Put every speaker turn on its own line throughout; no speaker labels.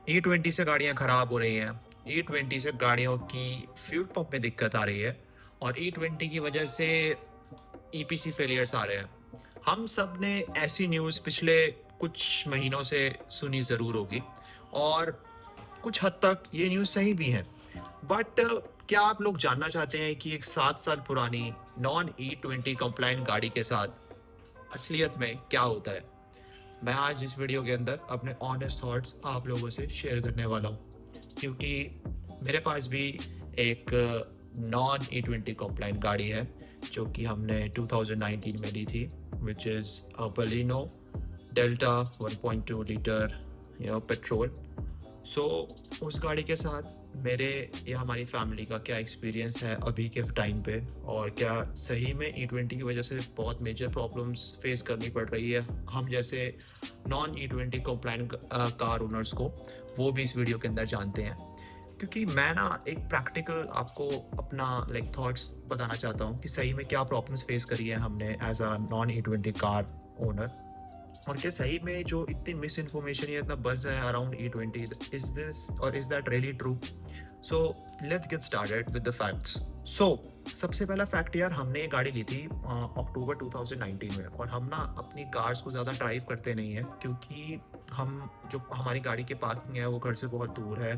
E20 से गाड़ियाँ ख़राब हो रही हैं। E20 से गाड़ियों की फ्यूल पंप में दिक्कत आ रही है और E20 की वजह से ईपीसी फेलियर्स आ रहे हैं। हम सब ने ऐसी न्यूज़ पिछले कुछ महीनों से सुनी ज़रूर होगी और कुछ हद तक ये न्यूज़ सही भी है। बट क्या आप लोग जानना चाहते हैं कि एक 7 साल पुरानी नॉन E20 कंप्लाइंट गाड़ी के साथ असलियत में क्या होता है? मैं आज इस वीडियो के अंदर अपने ऑनेस्ट थॉट्स आप लोगों से शेयर करने वाला हूँ, क्योंकि मेरे पास भी एक नॉन E20 कंप्लाइंट गाड़ी है जो कि हमने 2019 में ली थी, which is Baleno Delta 1.2 litre petrol. So उस गाड़ी के साथ मेरे या हमारी फैमिली का क्या एक्सपीरियंस है अभी के टाइम पे, और क्या सही में E20 की वजह से बहुत मेजर प्रॉब्लम्स फेस करनी पड़ रही है हम जैसे non E20 complaint car owners को, वो भी इस वीडियो के अंदर जानते हैं। क्योंकि मैं ना एक प्रैक्टिकल आपको अपना थॉट्स बताना चाहता हूँ कि सही में क्या प्रॉब्लम्स फेस करी है हमने as a non E20 car owner, और क्या सही में जो इतनी मिस इन्फॉर्मेशन या इतना बज़ है अराउंड E20, इज दिस और is that really true? So let's get started with the facts. So सबसे पहला फैक्ट यार, हमने ये गाड़ी ली थी अक्टूबर 2019 में, और हम ना अपनी कार्स को ज़्यादा ड्राइव करते नहीं हैं क्योंकि हम जो हमारी गाड़ी की पार्किंग है वो घर से बहुत दूर है।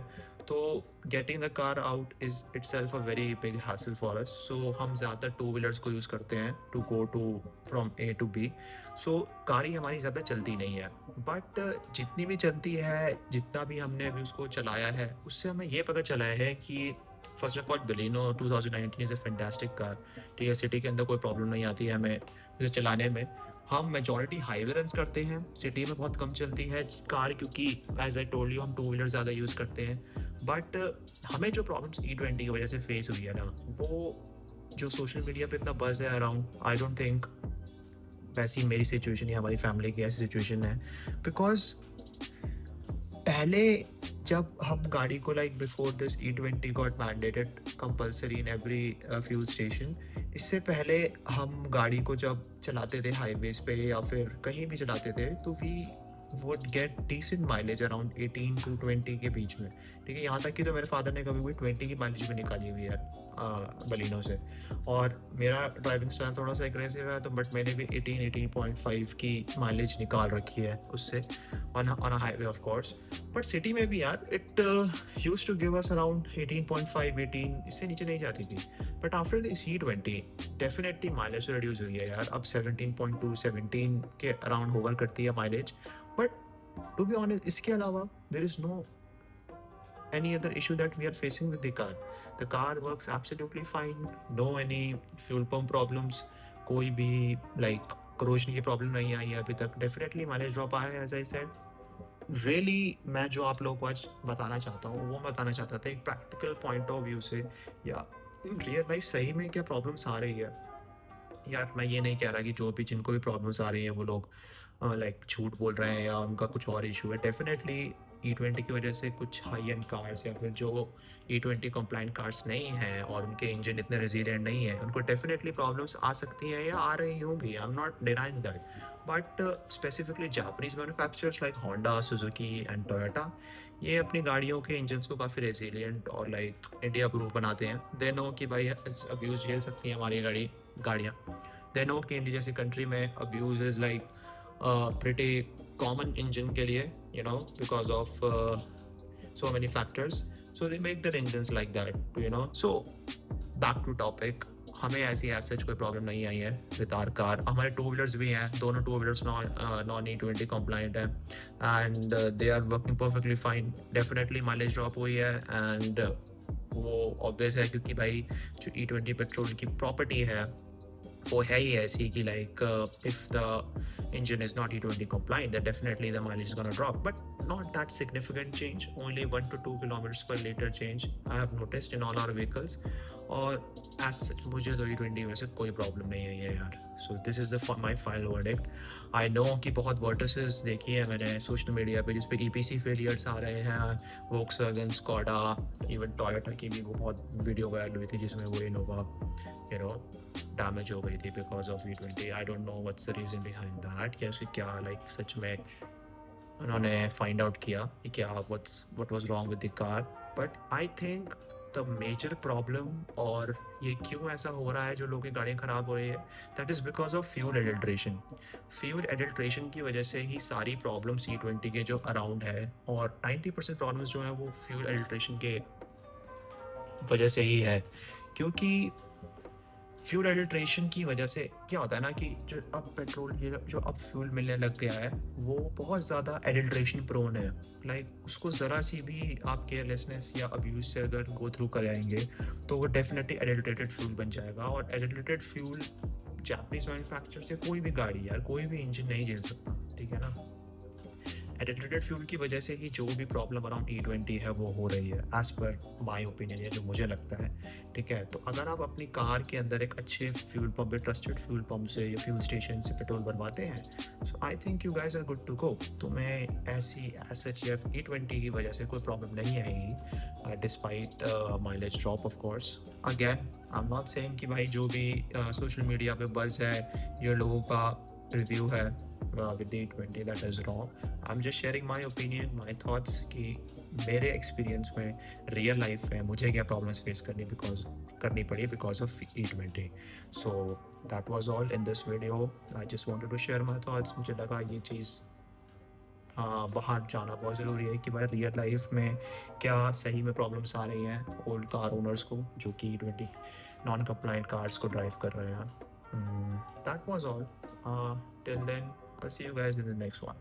तो getting the car out is itself a very big hassle for us. So हम ज़्यादातर टू व्हीलर्स को यूज़ करते हैं to go to from A to B। So गाड़ी हमारी ज़्यादा चलती नहीं है, बट जितनी भी चलती है, जितना भी हमने अभी उसको चलाया है, उससे हमें ये पता चला है कि first of all Baleno 2019 is a fantastic car. ठीक है, सिटी के अंदर कोई प्रॉब्लम नहीं आती है हमें इसे चलाने में। हम मेजॉरिटी हाईवे रन्स करते हैं, सिटी में बहुत कम चलती है कार क्योंकि एज आई टोल्ड यू हम टू व्हीलर ज़्यादा यूज़ करते हैं। बट हमें जो प्रॉब्लम्स E20 की वजह से फेस हुई है ना, वो जो सोशल मीडिया पे इतना बज़ है अराउंड, आई डोंट थिंक वैसी मेरी सिचुएशन या हमारी फैमिली की ऐसी सिचुएशन है। बिकॉज पहले जब हम गाड़ी को before this E20 got mandated compulsory in every fuel station, इससे पहले हम गाड़ी को जब चलाते थे हाईवेज पे या फिर कहीं भी चलाते थे, तो we would get decent mileage around 18 to 20 के बीच में। ठीक है, यहाँ तक कि तो मेरे फादर ने कभी भी 20 की माइलेज भी निकाली हुई है बलिनो से। और मेरा ड्राइविंग स्टाइल थोड़ा सा एग्रेसिव है, तो बट मैंने भी 18.5 की माइलेज निकाल रखी है उससे, on a highway of course. But city में भी यार it used to give us around 18.5 18, इससे नीचे नहीं जाती थी। But after this E20 definitely mileage reduce हुई है यार, अब 17.2 17 के अराउंड होवर करती है mileage. But to be honest, इसके अलावा there is no any other issue that we are facing with the car. The car works absolutely fine, no any fuel pump problems, कोई भी corrosion की problem नहीं आई है अभी तक। डेफिनेटली माइलेज ड्रॉप आया है, एज आई सेड। रियली मैं जो आप लोगों को आज बताना चाहता हूँ वो बताना चाहता था एक प्रैक्टिकल पॉइंट ऑफ व्यू से, या इन रियल लाइफ सही में क्या प्रॉब्लम्स आ रही है। यार मैं ये नहीं कह रहा कि जो भी जिनको भी प्रॉब्लम्स आ रही हैं वो लोग झूठ बोल रहे हैं या उनका कुछ और इशू है। डेफिनेटली E20 की वजह से कुछ हाई एंड कार्स या फिर जो E20 कंप्लाइंट कार्स नहीं हैं और उनके इंजन इतने रेजिलिएंट नहीं है, उनको डेफिनेटली प्रॉब्लम्स आ सकती हैं या आ रही होंगी, I am not denying that. But specifically Japanese manufacturers like Honda, Suzuki and Toyota, ये अपनी गाड़ियों के इंजन्स को काफ़ी रेजिलिएंट और इंडिया प्रूफ बनाते हैं। दे नो कि भाई अब्यूज़ झेल सकती हैं हमारी गाड़ियाँ। दे नो कि इंडिया जैसी कंट्री में abuse is pretty common engine के लिए, because of so many factors. So they make their engines like that. So back to topic, हमें ऐसी सच कोई प्रॉब्लम नहीं आई है विद आर कार। हमारे टू व्हीलर्स भी हैं, दोनों two wheelers non E20 compliant हैं and they are working perfectly fine. Definitely mileage drop हुई है एंड वो ऑब्वियस है क्योंकि भाई जो E20 पेट्रोल की प्रॉपर्टी है वो है ही ऐसी कि if the engine is not E20 compliant, then definitely the mileage is gonna drop, but not that significant change, only 1 to 2 kilometers per liter change I have noticed in all our vehicles. और as such मुझे तो E20 में से कोई problem नहीं है ये यार। So this is the my final verdict. I know कि बहुत वर्टिसेस देखी है मैंने सोशल मीडिया पे जिस पे EPC फेलियर्स आ रहे हैं, वोक्सवैगन, स्कोडा, इवन टोयोटा की भी वो बहुत वीडियो वायरल हुई थी जिसमें वो इनोवा डैमेज हो गई थी because of E20। I don't know what's the reason behind that, कि उसकी क्या सच में उन्होंने फाइंड आउट किया कि क्या what was wrong with the car. But I think the major problem, और ये क्यों ऐसा हो रहा है जो लोगों की गाड़ियाँ ख़राब हो रही है, that is because of fuel adulteration. Fuel adulteration की वजह से ही सारी प्रॉब्लम E20 के जो अराउंड है, और 90% प्रॉब्लम्स जो है वो फ्यूल एडल्ट्रेशन के वजह से ही है। क्योंकि फ्यूल एडल्ट्रेशन की वजह से क्या होता है ना कि जो अब पेट्रोल, ये जो अब फ्यूल मिलने लग गया है, वो बहुत ज़्यादा एडल्ट्रेशन प्रोन है। लाइक उसको ज़रा सी भी आप केयरलेसनेस या अब्यूज से अगर गो थ्रू कराएंगे तो वो डेफिनेटली एडल्ट्रेटेड फ्यूल बन जाएगा। और एडल्ट्रेटेड फ्यूल जापानीज मैन्युफैक्चर से कोई भी गाड़ी, यार कोई भी इंजन नहीं झेल सकता, ठीक है ना। एडल्ट्रेटेड फ्यूल की वजह से ही जो भी प्रॉब्लम अराउंड E20 है वो हो रही है, एज पर माई ओपिनियन, या जो मुझे लगता है। ठीक है, तो अगर आप अपनी कार के अंदर एक अच्छे fuel pump, trusted fuel pump से या फ्यूल स्टेशन से पेट्रोल बनवाते हैं, so I think you guys are good to go. तुम्हें ऐसी एच एफ E20 की वजह से कोई प्रॉब्लम नहीं आएगी, despite mileage drop of course. Again I am not saying कि भाई जो भी सोशल मीडिया पे बज़ है, ये लोगों का रिव्यू है with the E20, that is wrong. I'm just sharing my opinion, my thoughts कि मेरे एक्सपीरियंस में रियल लाइफ में मुझे क्या प्रॉब्लम्स फेस करनी पड़ी because of E20। So that was all in this video. I just wanted to share my thoughts. मुझे लगा ये चीज़ बाहर जाना बहुत ज़रूरी है कि भाई रियल लाइफ में क्या सही में प्रॉब्लम्स आ रही हैं ओल्ड कार ओनर्स को जो कि E20 नॉन कंप्लाइंट कार्स को ड्राइव कर रहे हैं। That was all. Till then, I'll see you guys in the next one.